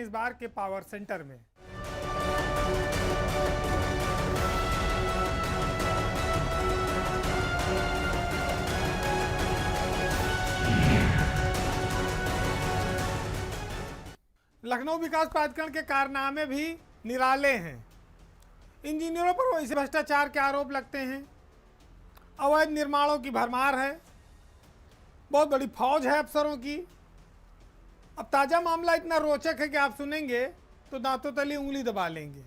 इस बार के power centre में। लखनऊ विकास प्राधिकरण के कारनामे भी निराले हैं। इंजीनियरों पर वैसे भ्रष्टाचार के आरोप लगते हैं, अवैध निर्माणों की भरमार है, बहुत बड़ी फौज है अफसरों की। अब ताज़ा मामला इतना रोचक है कि आप सुनेंगे तो दांतों तले उंगली दबा लेंगे।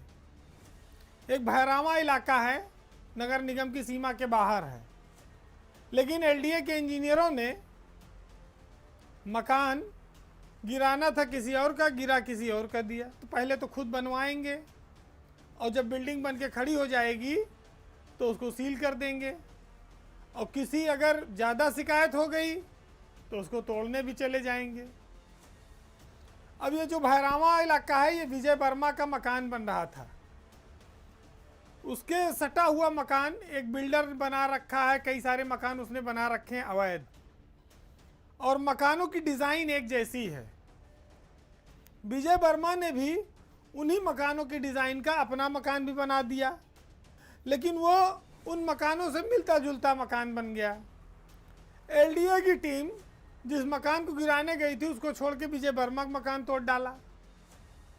एक भैरावा इलाका है, नगर निगम की सीमा के बाहर है, लेकिन एलडीए के इंजीनियरों ने मकान गिराना था किसी और का, गिरा किसी और का दिया। तो पहले तो खुद बनवाएंगे और जब बिल्डिंग बन के खड़ी हो जाएगी तो उसको सील कर देंगे, और किसी अगर ज़्यादा शिकायत हो गई तो उसको तोड़ने भी चले जाएंगे। अब ये जो भैरावा इलाका है, ये विजय वर्मा का मकान बन रहा था, उसके सटा हुआ मकान एक बिल्डर बना रखा है, कई सारे मकान उसने बना रखे हैं अवैध, और मकानों की डिज़ाइन एक जैसी है। विजय वर्मा ने भी उन्हीं मकानों की डिज़ाइन का अपना मकान भी बना दिया, लेकिन वो उन मकानों से मिलता जुलता मकान बन गया। एलडीए की टीम जिस मकान को गिराने गई थी उसको छोड़ के विजय वर्मा का मकान तोड़ डाला,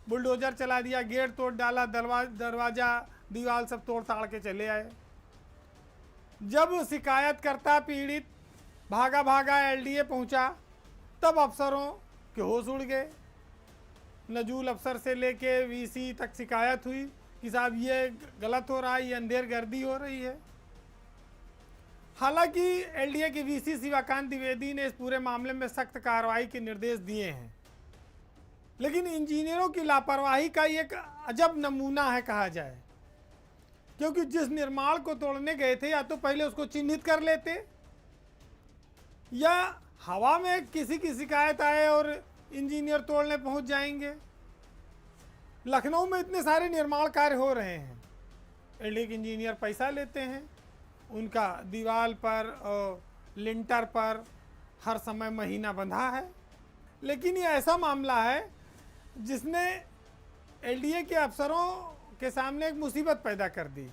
बुलडोजर चला दिया, गेट तोड़ डाला, दरवाज़ा दीवार सब तोड़ ताड़ के चले आए। जब शिकायतकर्ता पीड़ित भागा भागा एलडीए पहुंचा, तब अफसरों के होश उड़ गए। नजूल अफसर से लेके वीसी तक शिकायत हुई कि साहब ये गलत हो रहा है, ये अंधेरगर्दी हो रही है। हालांकि एलडीए के वीसी शिवाकांत द्विवेदी ने इस पूरे मामले में सख्त कार्रवाई के निर्देश दिए हैं, लेकिन इंजीनियरों की लापरवाही का एक अजब नमूना है कहा जाए, क्योंकि जिस निर्माण को तोड़ने गए थे या तो पहले उसको चिन्हित कर लेते, या हवा में किसी की शिकायत आए और इंजीनियर तोड़ने पहुंच जाएंगे। लखनऊ में इतने सारे निर्माण कार्य हो रहे हैं, एलडीए के इंजीनियर पैसा लेते हैं, उनका दीवार पर और लिंटर पर हर समय महीना बंधा है। लेकिन ये ऐसा मामला है जिसने एलडीए के अफसरों के सामने एक मुसीबत पैदा कर दी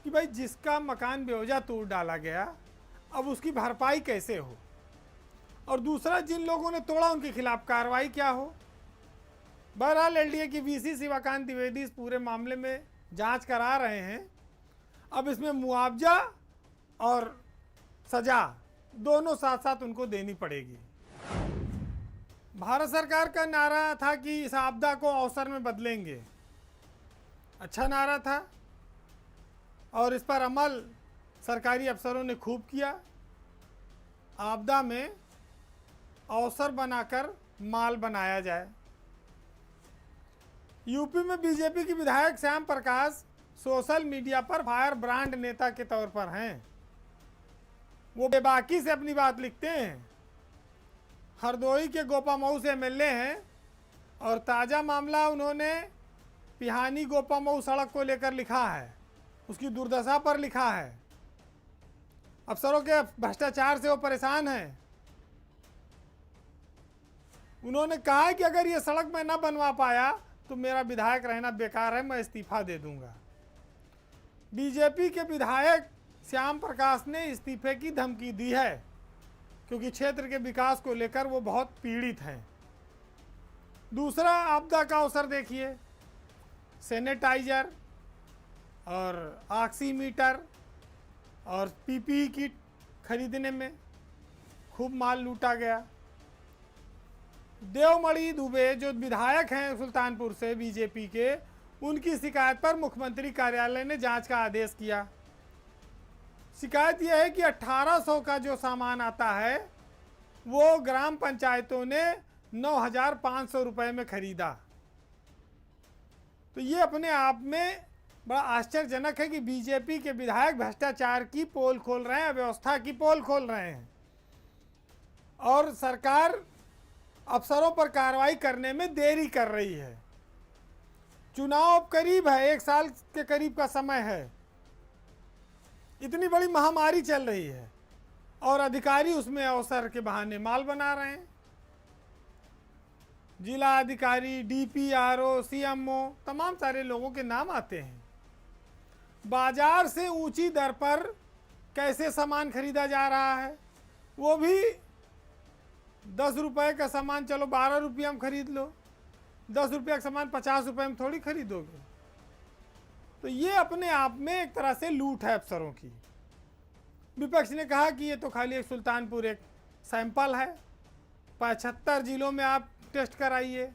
कि भाई जिसका मकान बेवजह तोड़ डाला गया, अब उसकी भरपाई कैसे हो, और दूसरा जिन लोगों ने तोड़ा उनके खिलाफ कार्रवाई क्या हो। बहरहाल एलडीए की वीसी शिवाकांत द्विवेदी इस पूरे मामले में जांच करा रहे हैं। अब इसमें मुआवजा और सजा दोनों साथ साथ उनको देनी पड़ेगी। भारत सरकार का नारा था कि इस आपदा को अवसर में बदलेंगे, अच्छा नारा था, और इस पर अमल सरकारी अफसरों ने खूब किया। आपदा में अवसर बनाकर माल बनाया जाए। यूपी में बीजेपी के विधायक श्याम प्रकाश सोशल मीडिया पर फायर ब्रांड नेता के तौर पर हैं। वो बेबाकी से अपनी बात लिखते हैं। हरदोई के गोपामऊ से एमएलए हैं, और ताज़ा मामला उन्होंने पिहानी गोपामऊ सड़क को लेकर लिखा है, उसकी दुर्दशा पर लिखा है। अफसरों के भ्रष्टाचार से वो परेशान हैं। उन्होंने कहा है कि अगर ये सड़क मैं न बनवा पाया तो मेरा विधायक रहना बेकार है, मैं इस्तीफा दे दूंगा। बीजेपी के विधायक श्याम प्रकाश ने इस्तीफे की धमकी दी है, क्योंकि क्षेत्र के विकास को लेकर वो बहुत पीड़ित हैं। दूसरा आपदा का अवसर देखिए, सैनिटाइजर और ऑक्सीमीटर और पीपीई किट खरीदने में खूब माल लूटा गया। देवमणि दुबे जो विधायक हैं सुल्तानपुर से बीजेपी के, उनकी शिकायत पर मुख्यमंत्री कार्यालय ने जांच का आदेश किया। शिकायत यह है कि 1800 का जो सामान आता है वो ग्राम पंचायतों ने 9,500 रुपये में खरीदा। तो ये अपने आप में बड़ा आश्चर्यजनक है कि बीजेपी के विधायक भ्रष्टाचार की पोल खोल रहे हैं, व्यवस्था की पोल खोल रहे हैं, और सरकार अफसरों पर कार्रवाई करने में देरी कर रही है। चुनाव करीब है, 1 साल के करीब का समय है, इतनी बड़ी महामारी चल रही है, और अधिकारी उसमें अवसर के बहाने माल बना रहे हैं। जिला अधिकारी, डीपीआरओ, सीएमओ, तमाम सारे लोगों के नाम आते हैं। बाजार से ऊंची दर पर कैसे सामान खरीदा जा रहा है, वो भी 10 रुपए का सामान चलो 12 रुपये में खरीद लो, 10 रुपये का सामान 50 रुपये में थोड़ी खरीदोगे। तो ये अपने आप में एक तरह से लूट है अफसरों की। विपक्ष ने कहा कि ये तो खाली एक सुल्तानपुर एक सैंपल है, 75 जिलों में आप टेस्ट कराइए,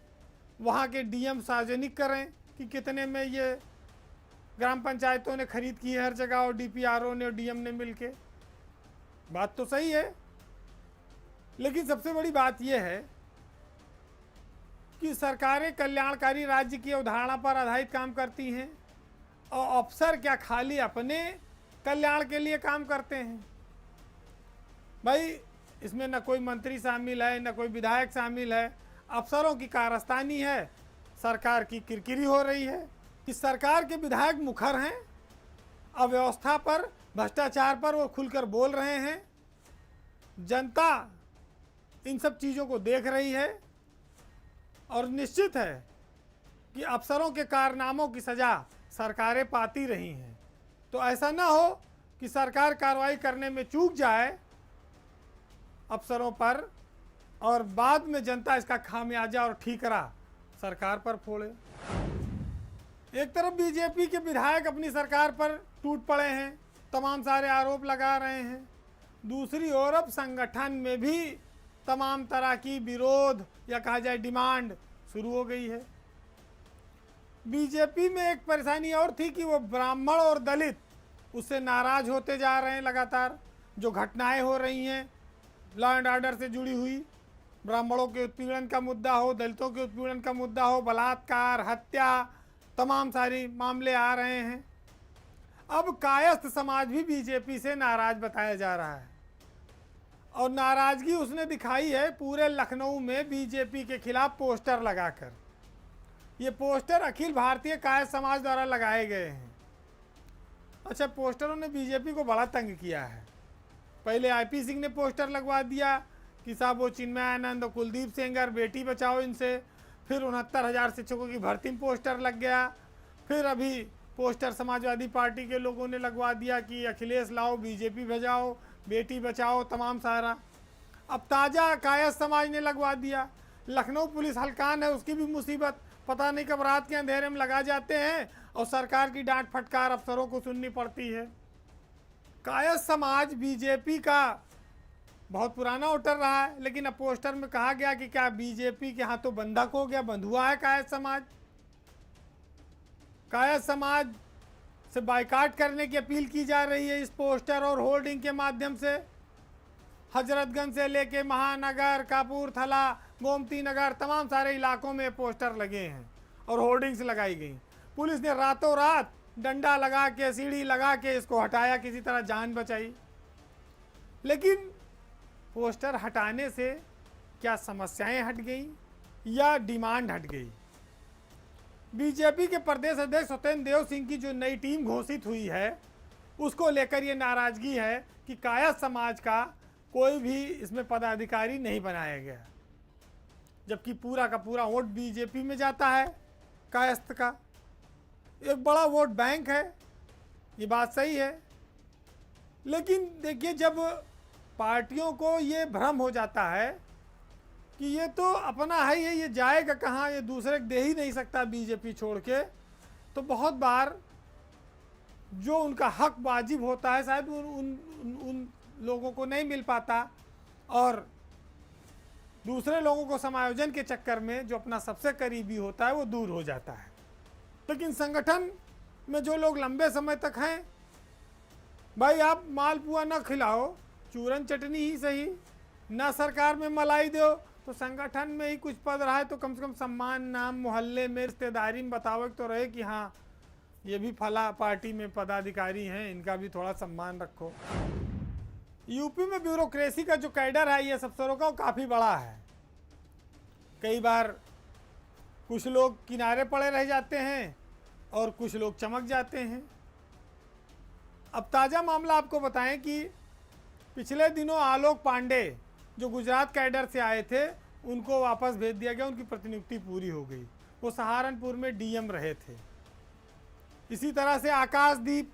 वहाँ के डीएम सार्वजनिक करें कि कितने में ये ग्राम पंचायतों ने खरीद की है हर जगह, और डीपीआरओ ने और डीएम ने मिलके। बात तो सही है, लेकिन सबसे बड़ी बात यह है कि सरकारें कल्याणकारी राज्य की अवधारणा पर आधारित काम करती हैं, और अफसर क्या खाली अपने कल्याण के लिए काम करते हैं। भाई इसमें न कोई मंत्री शामिल है, न कोई विधायक शामिल है, अफसरों की कारस्तानी है, सरकार की किरकिरी हो रही है कि सरकार के विधायक मुखर हैं, अव्यवस्था पर, भ्रष्टाचार पर वो खुलकर बोल रहे हैं। जनता इन सब चीज़ों को देख रही है, और निश्चित है कि अफसरों के कारनामों की सज़ा सरकारें पाती रही हैं। तो ऐसा ना हो कि सरकार कार्रवाई करने में चूक जाए अफसरों पर, और बाद में जनता इसका खामियाजा और ठीकरा सरकार पर फोड़े। एक तरफ बीजेपी के विधायक अपनी सरकार पर टूट पड़े हैं, तमाम सारे आरोप लगा रहे हैं, दूसरी ओर अब संगठन में भी तमाम तरह की विरोध या कहा जाए डिमांड शुरू हो गई है। बीजेपी में एक परेशानी और थी कि वो ब्राह्मण और दलित उससे नाराज होते जा रहे हैं। लगातार जो घटनाएं हो रही हैं लॉ एंड ऑर्डर से जुड़ी हुई, ब्राह्मणों के उत्पीड़न का मुद्दा हो, दलितों के उत्पीड़न का मुद्दा हो, बलात्कार, हत्या, तमाम सारे मामले आ रहे हैं। अब कायस्थ समाज भी बीजेपी से नाराज बताया जा रहा है, और नाराजगी उसने दिखाई है पूरे लखनऊ में बीजेपी के खिलाफ पोस्टर लगाकर। ये पोस्टर अखिल भारतीय कायस्थ समाज द्वारा लगाए गए हैं। अच्छा, पोस्टरों ने बीजेपी को बड़ा तंग किया है। पहले आईपी सिंह ने पोस्टर लगवा दिया कि साहब वो चिन्मयानंद और कुलदीप सेंगर बेटी बचाओ इनसे, फिर 69,000 शिक्षकों की भर्ती में पोस्टर लग गया, फिर अभी पोस्टर समाजवादी पार्टी के लोगों ने लगवा दिया कि अखिलेश लाओ, बीजेपी भेजाओ, बेटी बचाओ, तमाम सारा। अब ताज़ा कायस्थ समाज ने लगवा दिया। लखनऊ पुलिस हल्कान है, उसकी भी मुसीबत, पता नहीं कब रात के अंधेरे में लगा जाते हैं और सरकार की डांट फटकार अफसरों को सुननी पड़ती है। कायस्थ समाज बीजेपी का बहुत पुराना वोटर रहा है, लेकिन अब पोस्टर में कहा गया कि क्या बीजेपी के हाथों बंधक हो गया, बंधुआ है कायस्थ समाज। कायस्थ समाज से बाइकाट करने की अपील की जा रही है इस पोस्टर और होर्डिंग के माध्यम से। हजरतगंज से लेके महानगर, कपूरथला, गोमती नगर, तमाम सारे इलाकों में पोस्टर लगे हैं और होर्डिंग्स लगाई गई। पुलिस ने रातों रात डंडा लगा के, सीढ़ी लगा के इसको हटाया, किसी तरह जान बचाई। लेकिन पोस्टर हटाने से क्या समस्याएं हट गई या डिमांड हट गई? बीजेपी के प्रदेश अध्यक्ष सत्येंद्र देव सिंह की जो नई टीम घोषित हुई है, उसको लेकर ये नाराजगी है कि कायस्थ समाज का कोई भी इसमें पदाधिकारी नहीं बनाया गया, जबकि पूरा का पूरा वोट बीजेपी में जाता है। कायस्थ का एक बड़ा वोट बैंक है, ये बात सही है। लेकिन देखिए, जब पार्टियों को ये भ्रम हो जाता है कि ये तो अपना है, ये जाएगा कहाँ, ये दूसरे को दे ही नहीं सकता बीजेपी छोड़ के, तो बहुत बार जो उनका हक वाजिब होता है शायद उन लोगों को नहीं मिल पाता, और दूसरे लोगों को समायोजन के चक्कर में जो अपना सबसे करीबी होता है वो दूर हो जाता है। लेकिन संगठन में जो लोग लंबे समय तक हैं, भाई आप मालपुआ न खिलाओ, चूरन चटनी ही सही, ना सरकार में मलाई दो, तो संगठन में ही कुछ पद रहा है तो कम से कम सम्मान, नाम, मोहल्ले में, रिश्तेदारी में बतावे तो रहे कि हाँ ये भी फला पार्टी में पदाधिकारी हैं, इनका भी थोड़ा सम्मान रखो। यूपी में ब्यूरोक्रेसी का जो कैडर है ये अफसरों का, वो काफ़ी बड़ा है। कई बार कुछ लोग किनारे पड़े रह जाते हैं और कुछ लोग चमक जाते हैं। अब ताज़ा मामला आपको बताएं कि पिछले दिनों आलोक पांडे जो गुजरात कैडर से आए थे, उनको वापस भेज दिया गया, उनकी प्रतिनियुक्ति पूरी हो गई। वो सहारनपुर में डीएम रहे थे। इसी तरह से आकाशदीप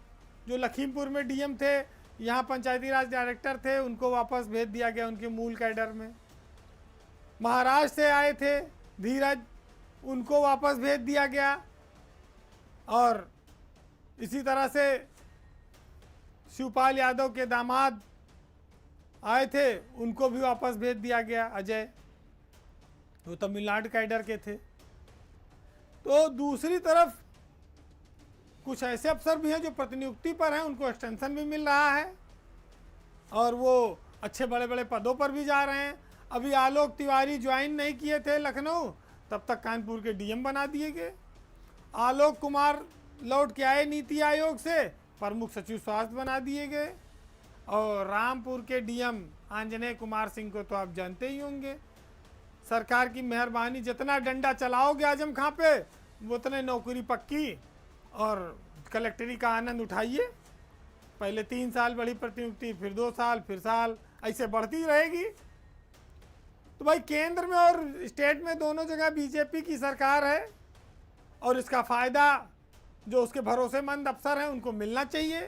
जो लखीमपुर में डीएम थे, यहाँ पंचायती राज डायरेक्टर थे, उनको वापस भेज दिया गया उनके मूल कैडर में। महाराष्ट्र से आए थे धीरज, उनको वापस भेज दिया गया। और इसी तरह से शिवपाल यादव के दामाद आए थे, उनको भी वापस भेज दिया गया, अजय, वो तमिलनाडु कैडर के थे। तो दूसरी तरफ कुछ ऐसे अफसर भी हैं जो प्रतिनियुक्ति पर हैं, उनको एक्सटेंशन भी मिल रहा है और वो अच्छे बड़े बड़े पदों पर भी जा रहे हैं। अभी आलोक तिवारी ज्वाइन नहीं किए थे लखनऊ, तब तक कानपुर के डीएम बना दिए गए। आलोक कुमार लौट के आए नीति आयोग से, प्रमुख सचिव स्वास्थ्य बना दिए गए। और रामपुर के डीएम आंजनेय कुमार सिंह को तो आप जानते ही होंगे। सरकार की मेहरबानी, जितना डंडा चलाओगे आजम खां पे उतने नौकरी पक्की और कलेक्टरी का आनंद उठाइए। पहले 3 साल बढ़ी प्रतिनियुक्ति, फिर 2 साल, फिर साल, ऐसे बढ़ती रहेगी। तो भाई केंद्र में और स्टेट में दोनों जगह बीजेपी की सरकार है और इसका फ़ायदा जो उसके भरोसेमंद अफसर हैं उनको मिलना चाहिए।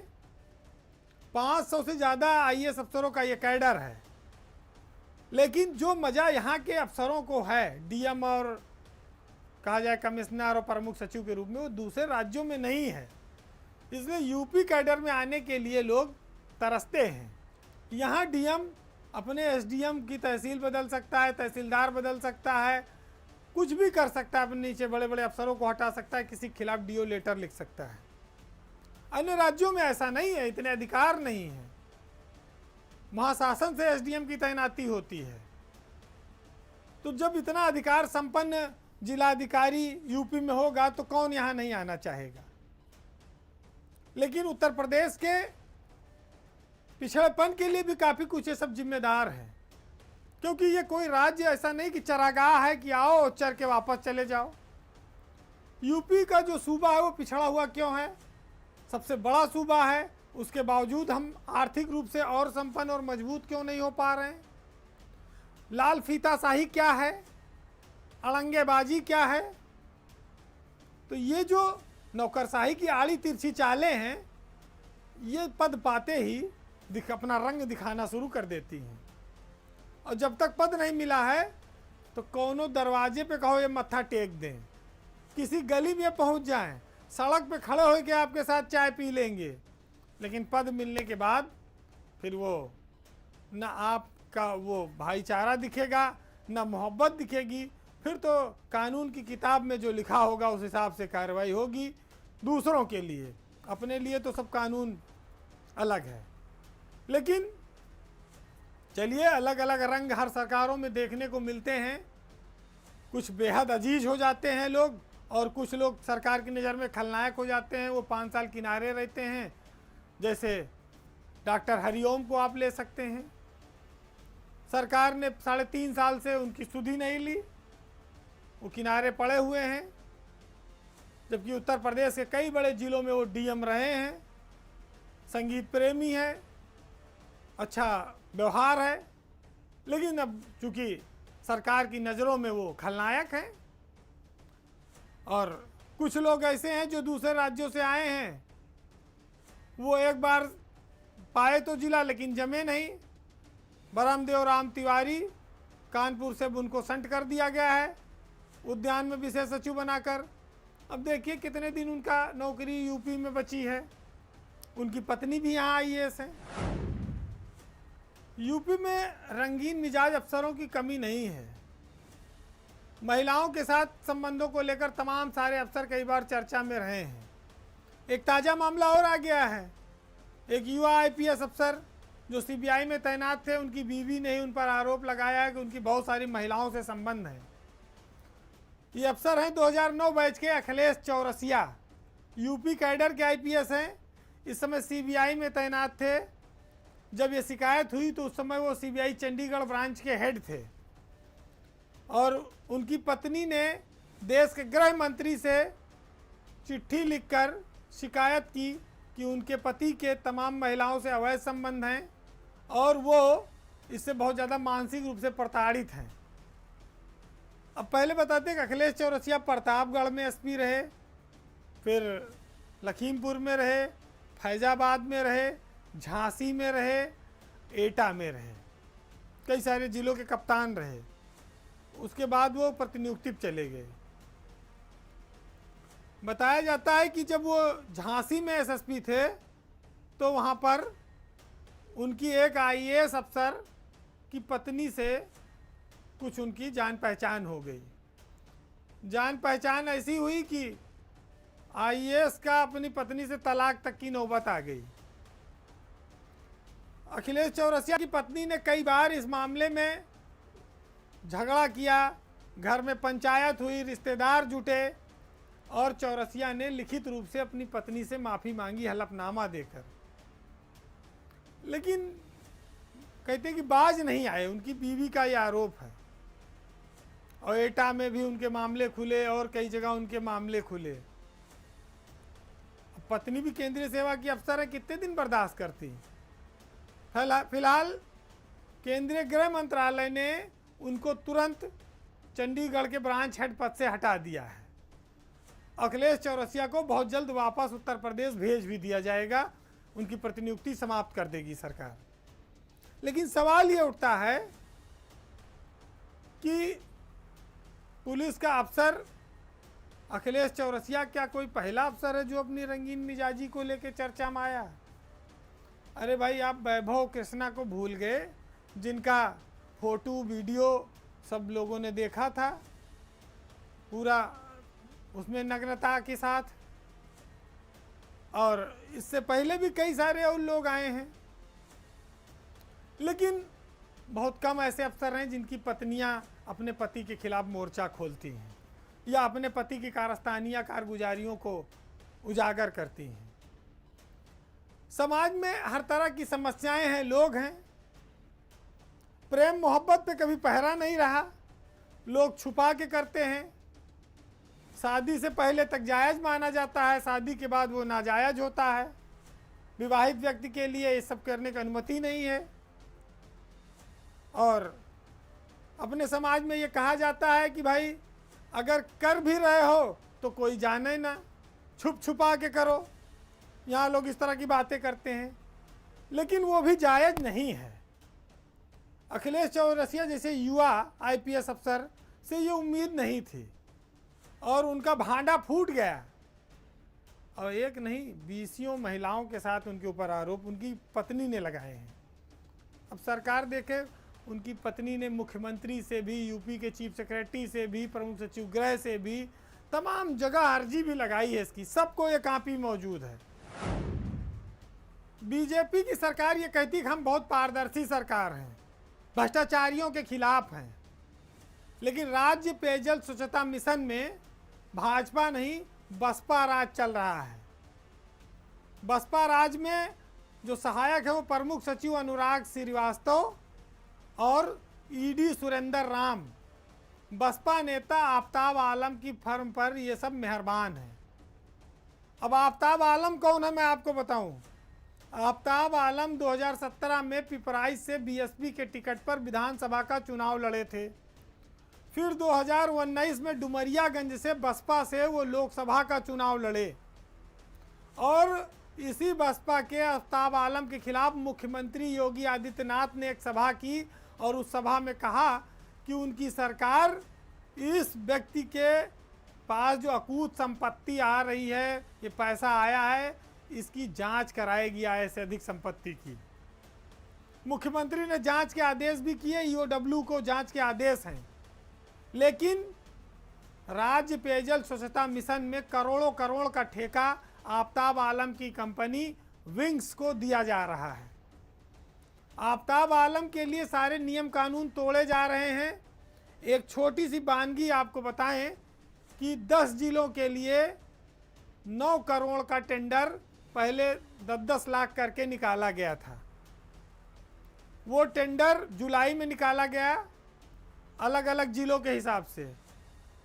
500 से ज़्यादा आईएएस अफसरों का ये कैडर है। लेकिन जो मज़ा यहाँ के अफसरों को है, डीएम और कहा जाए कमिश्नर और प्रमुख सचिव के रूप में, वो दूसरे राज्यों में नहीं है। इसलिए यूपी कैडर में आने के लिए लोग तरसते हैं। यहाँ डीएम अपने एसडीएम की तहसील बदल सकता है, तहसीलदार बदल सकता है, कुछ भी कर सकता है, अपने नीचे बड़े बड़े अफसरों को हटा सकता है, किसी के खिलाफ डीओ लेटर लिख सकता है। अन्य राज्यों में ऐसा नहीं है, इतने अधिकार नहीं है। महाशासन से एसडीएम की तैनाती होती है। तो जब इतना अधिकार संपन्न जिलाधिकारी यूपी में होगा तो कौन यहाँ नहीं आना चाहेगा। लेकिन उत्तर प्रदेश के पिछड़ेपन के लिए भी काफ़ी कुछ ये सब जिम्मेदार है, क्योंकि ये कोई राज्य ऐसा नहीं कि चरागाह है कि आओ चर के वापस चले जाओ। यूपी का जो सूबा है वो पिछड़ा हुआ क्यों है? सबसे बड़ा सूबा है, उसके बावजूद हम आर्थिक रूप से और संपन्न और मजबूत क्यों नहीं हो पा रहे हैं? लाल फीताशाही क्या है? अड़ंगेबाजी क्या है? तो ये जो नौकरशाही की आड़ी तिरछी चालें हैं, ये पद पाते ही अपना रंग दिखाना शुरू कर देती हैं। और जब तक पद नहीं मिला है तो कौनो दरवाजे पे कहो ये मत्था टेक दें, किसी गली में पहुंच जाएं, सड़क पे खड़े होकर आपके साथ चाय पी लेंगे, लेकिन पद मिलने के बाद फिर वो न आपका वो भाईचारा दिखेगा, न मोहब्बत दिखेगी। फिर तो कानून की किताब में जो लिखा होगा उस हिसाब से कार्रवाई होगी दूसरों के लिए, अपने लिए तो सब कानून अलग है। लेकिन चलिए, अलग अलग रंग हर सरकारों में देखने को मिलते हैं। कुछ बेहद अजीज हो जाते हैं लोग और कुछ लोग सरकार की नज़र में खलनायक हो जाते हैं, वो 5 साल किनारे रहते हैं। जैसे डॉक्टर हरिओम को आप ले सकते हैं, सरकार ने 3.5 साल से उनकी सुधि नहीं ली, वो किनारे पड़े हुए हैं। जबकि उत्तर प्रदेश के कई बड़े जिलों में वो डीएम रहे हैं, संगीत प्रेमी है, अच्छा व्यवहार है, लेकिन अब चूँकि सरकार की नज़रों में वो खलनायक हैं। और कुछ लोग ऐसे हैं जो दूसरे राज्यों से आए हैं, वो एक बार पाए तो जिला लेकिन जमे नहीं। ब्रह्मदेव राम तिवारी कानपुर से उनको संट कर दिया गया है उद्यान में विशेष सचिव बनाकर। अब देखिए कितने दिन उनका नौकरी यूपी में बची है। उनकी पत्नी भी यहाँ आईएएस है। यूपी में रंगीन मिजाज अफसरों की कमी नहीं है। महिलाओं के साथ संबंधों को लेकर तमाम सारे अफसर कई बार चर्चा में रहे हैं। एक ताज़ा मामला और आ गया है। एक युवा आईपीएस अफसर जो सीबीआई में तैनात थे, उनकी बीवी ने ही उन पर आरोप लगाया है कि उनकी बहुत सारी महिलाओं से संबंध है। ये अफसर हैं 2009 बैच के अखिलेश चौरसिया, यूपी कैडर के आईपीएस हैं। इस समय सीबीआई में तैनात थे। जब ये शिकायत हुई तो उस समय वो सीबीआई चंडीगढ़ ब्रांच के हेड थे और उनकी पत्नी ने देश के गृह मंत्री से चिट्ठी लिखकर शिकायत की कि उनके पति के तमाम महिलाओं से अवैध संबंध हैं और वो इससे बहुत ज़्यादा मानसिक रूप से प्रताड़ित हैं। अब पहले बताते हैं कि अखिलेश चौरसिया प्रतापगढ़ में एसपी रहे, फिर लखीमपुर में रहे, फैज़ाबाद में रहे, झांसी में रहे, एटा में रहे, कई सारे ज़िलों के कप्तान रहे। उसके बाद वो प्रतिनियुक्ति पे चले गए। बताया जाता है कि जब वो झांसी में एसएसपी थे तो वहाँ पर उनकी एक आईएएस अफसर की पत्नी से कुछ उनकी जान पहचान हो गई। जान पहचान ऐसी हुई कि आईएएस का अपनी पत्नी से तलाक तक की नौबत आ गई। अखिलेश चौरसिया की पत्नी ने कई बार इस मामले में झगड़ा किया, घर में पंचायत हुई, रिश्तेदार जुटे और चौरसिया ने लिखित रूप से अपनी पत्नी से माफ़ी मांगी हलफनामा देकर, लेकिन कहते हैं कि बाज नहीं आए। उनकी बीवी का ये आरोप है। और एटा में भी उनके मामले खुले और कई जगह उनके मामले खुले। पत्नी भी केंद्रीय सेवा की अफसर है, कितने दिन बर्दाश्त करती। फिलहाल केंद्रीय गृह मंत्रालय ने उनको तुरंत चंडीगढ़ के ब्रांच हेड पद से हटा दिया है। अखिलेश चौरसिया को बहुत जल्द वापस उत्तर प्रदेश भेज भी दिया जाएगा। उनकी प्रतिनियुक्ति समाप्त कर देगी सरकार। लेकिन सवाल ये उठता है कि पुलिस का अफसर अखिलेश चौरसिया क्या कोई पहला अफसर है जो अपनी रंगीन मिजाजी को लेकर चर्चा में आया? अरे भाई, आप वैभव कृष्णा को भूल गए, जिनका फोटो वीडियो सब लोगों ने देखा था, पूरा उसमें नग्नता के साथ। और इससे पहले भी कई सारे और लोग आए हैं, लेकिन बहुत कम ऐसे अफसर हैं जिनकी पत्नियां अपने पति के खिलाफ मोर्चा खोलती हैं या अपने पति की कारस्तानी या कारगुजारियों को उजागर करती हैं। समाज में हर तरह की समस्याएं हैं, लोग हैं। प्रेम मोहब्बत पे कभी पहरा नहीं रहा, लोग छुपा के करते हैं। शादी से पहले तक जायज़ माना जाता है, शादी के बाद वो नाजायज़ होता है। विवाहित व्यक्ति के लिए ये सब करने की अनुमति नहीं है। और अपने समाज में ये कहा जाता है कि भाई अगर कर भी रहे हो तो कोई जाने ना, छुप छुपा के करो। यहाँ लोग इस तरह की बातें करते हैं, लेकिन वो भी जायज़ नहीं है। अखिलेश चौरसिया जैसे युवा आईपीएस अफसर से ये उम्मीद नहीं थी और उनका भांडा फूट गया। और एक नहीं, 20 महिलाओं के साथ उनके ऊपर आरोप उनकी पत्नी ने लगाए हैं। अब सरकार देखे, उनकी पत्नी ने मुख्यमंत्री से भी, यूपी के चीफ सेक्रेटरी से भी, प्रमुख सचिव गृह से भी, तमाम जगह अर्जी भी लगाई है इसकी। सबको ये कापी मौजूद है। बीजेपी की सरकार ये कहती है कि हम बहुत पारदर्शी सरकार हैं, भ्रष्टाचारियों के खिलाफ हैं, लेकिन राज्य पेयजल स्वच्छता मिशन में भाजपा नहीं बसपा राज चल रहा है। बसपा राज में जो सहायक है वो प्रमुख सचिव अनुराग श्रीवास्तव और ईडी सुरेंद्र राम, बसपा नेता आफ्ताब आलम की फर्म पर ये सब मेहरबान हैं। अब आफ्ताब आलम कौन है मैं आपको बताऊं। आफ्ताब आलम 2017 में पिपराइच से बीएसपी के टिकट पर विधानसभा का चुनाव लड़े थे। फिर 2019 में डुमरियागंज से बसपा से वो लोकसभा का चुनाव लड़े और इसी बसपा के आफ्ताब आलम के खिलाफ मुख्यमंत्री योगी आदित्यनाथ ने एक सभा की और उस सभा में कहा कि उनकी सरकार इस व्यक्ति के पास जो अकूत संपत्ति आ रही है, ये पैसा आया है, इसकी जांच कराएगी आय से अधिक संपत्ति की। मुख्यमंत्री ने जांच के आदेश भी किए, ईओडब्ल्यू को जांच के आदेश हैं, लेकिन राज्य पेयजल स्वच्छता मिशन में करोड़ों करोड़ का ठेका आफ्ताब आलम की कंपनी विंग्स को दिया जा रहा है। आफ्ताब आलम के लिए सारे नियम कानून तोड़े जा रहे हैं। एक छोटी सी वानगी आपको बताएं कि 10 जिलों के लिए 9 करोड़ का टेंडर पहले 10-10 लाख करके निकाला गया था। वो टेंडर जुलाई में निकाला गया अलग अलग जिलों के हिसाब से।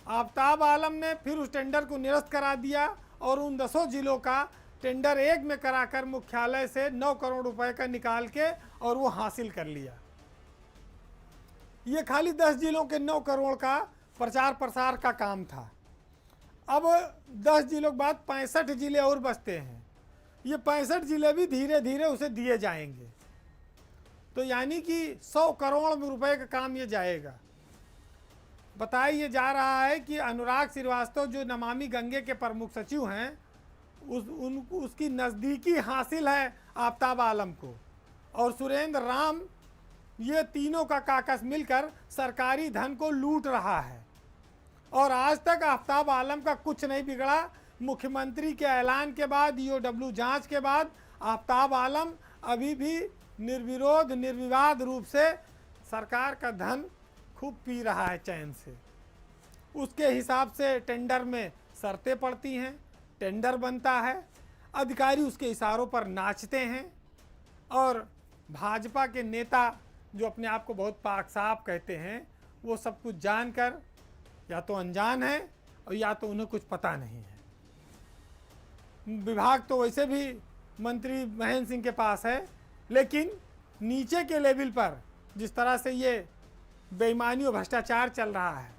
आफ्ताब आलम ने फिर उस टेंडर को निरस्त करा दिया और उन 10 जिलों का टेंडर एक में कराकर मुख्यालय से 9 करोड़ रुपए का निकाल के और वो हासिल कर लिया। ये खाली 10 जिलों के 9 करोड़ का प्रचार प्रसार का काम था। अब 10 जिलों के बाद 65 जिले और बचते हैं। ये 65 जिले भी धीरे धीरे उसे दिए जाएंगे। तो यानी कि 100 करोड़ रुपए का काम ये जाएगा। बताया ये जा रहा है कि अनुराग श्रीवास्तव जो नमामि गंगे के प्रमुख सचिव हैं, उसकी नज़दीकी हासिल है आफ्ताब आलम को, और सुरेंद्र राम, ये तीनों का काकस मिलकर सरकारी धन को लूट रहा है। और आज तक आफ्ताब आलम का कुछ नहीं बिगड़ा। मुख्यमंत्री के ऐलान के बाद, ईओडब्ल्यू जांच के बाद, आफ्ताब आलम अभी भी निर्विरोध निर्विवाद रूप से सरकार का धन खूब पी रहा है चैन से। उसके हिसाब से टेंडर में शर्तें पड़ती हैं, टेंडर बनता है, अधिकारी उसके इशारों पर नाचते हैं, और भाजपा के नेता जो अपने आप को बहुत पाक साफ कहते हैं, वो सब कुछ जानकर या तो अनजान है और या तो उन्हें कुछ पता नहीं है। विभाग तो वैसे भी मंत्री महेंद्र सिंह के पास है, लेकिन नीचे के लेवल पर जिस तरह से ये बेईमानी और भ्रष्टाचार चल रहा है,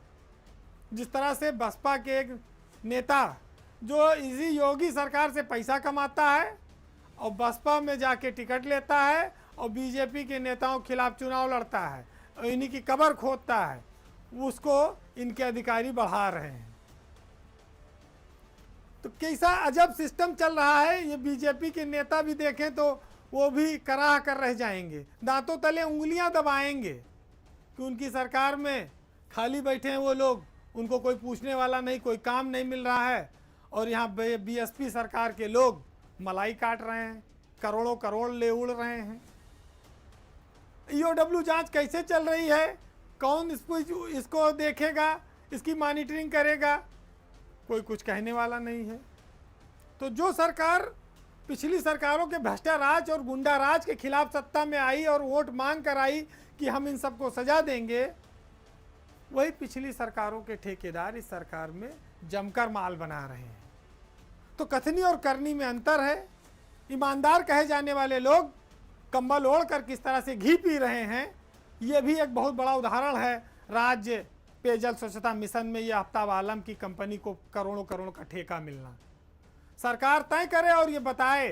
जिस तरह से बसपा के एक नेता जो इसी योगी सरकार से पैसा कमाता है और बसपा में जाके टिकट लेता है और बीजेपी के नेताओं के खिलाफ चुनाव लड़ता है और इन्हीं की कब्र खोदता है, उसको इनके अधिकारी बढ़ा रहे हैं। तो कैसा अजब सिस्टम चल रहा है। ये बीजेपी के नेता भी देखें तो वो भी कराह कर रह जाएंगे, दांतों तले उंगलियां दबाएंगे कि उनकी सरकार में खाली बैठे हैं वो लोग, उनको कोई पूछने वाला नहीं, कोई काम नहीं मिल रहा है, और यहाँ बीएसपी सरकार के लोग मलाई काट रहे हैं, करोड़ों करोड़ ले उड़ रहे हैं। ईओडब्ल्यू जांच कैसे चल रही है, कौन इसको देखेगा, इसकी मॉनिटरिंग करेगा, कोई कुछ कहने वाला नहीं है। तो जो सरकार पिछली सरकारों के भ्रष्टाराज और गुंडाराज के खिलाफ सत्ता में आई और वोट मांग कर आई कि हम इन सबको सजा देंगे, वही पिछली सरकारों के ठेकेदार इस सरकार में जमकर माल बना रहे हैं। तो कथनी और करनी में अंतर है। ईमानदार कहे जाने वाले लोग कंबल ओढ़कर किस तरह से घी पी रहे हैं, ये भी एक बहुत बड़ा उदाहरण है। राज्य पेयजल स्वच्छता मिशन में ये आफ्ताब आलम की कंपनी को करोड़ों करोड़ का ठेका मिलना। सरकार तय करे और ये बताए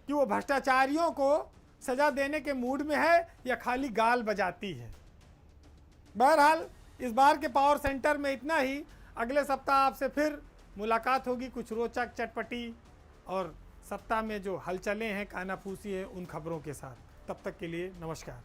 कि वो भ्रष्टाचारियों को सजा देने के मूड में है या खाली गाल बजाती है। बहरहाल इस बार के पावर सेंटर में इतना ही। अगले सप्ताह आपसे फिर मुलाकात होगी कुछ रोचक, चटपटी और सप्ताह में जो हलचलें हैं, कानाफूसी है, उन खबरों के साथ। तब तक के लिए नमस्कार।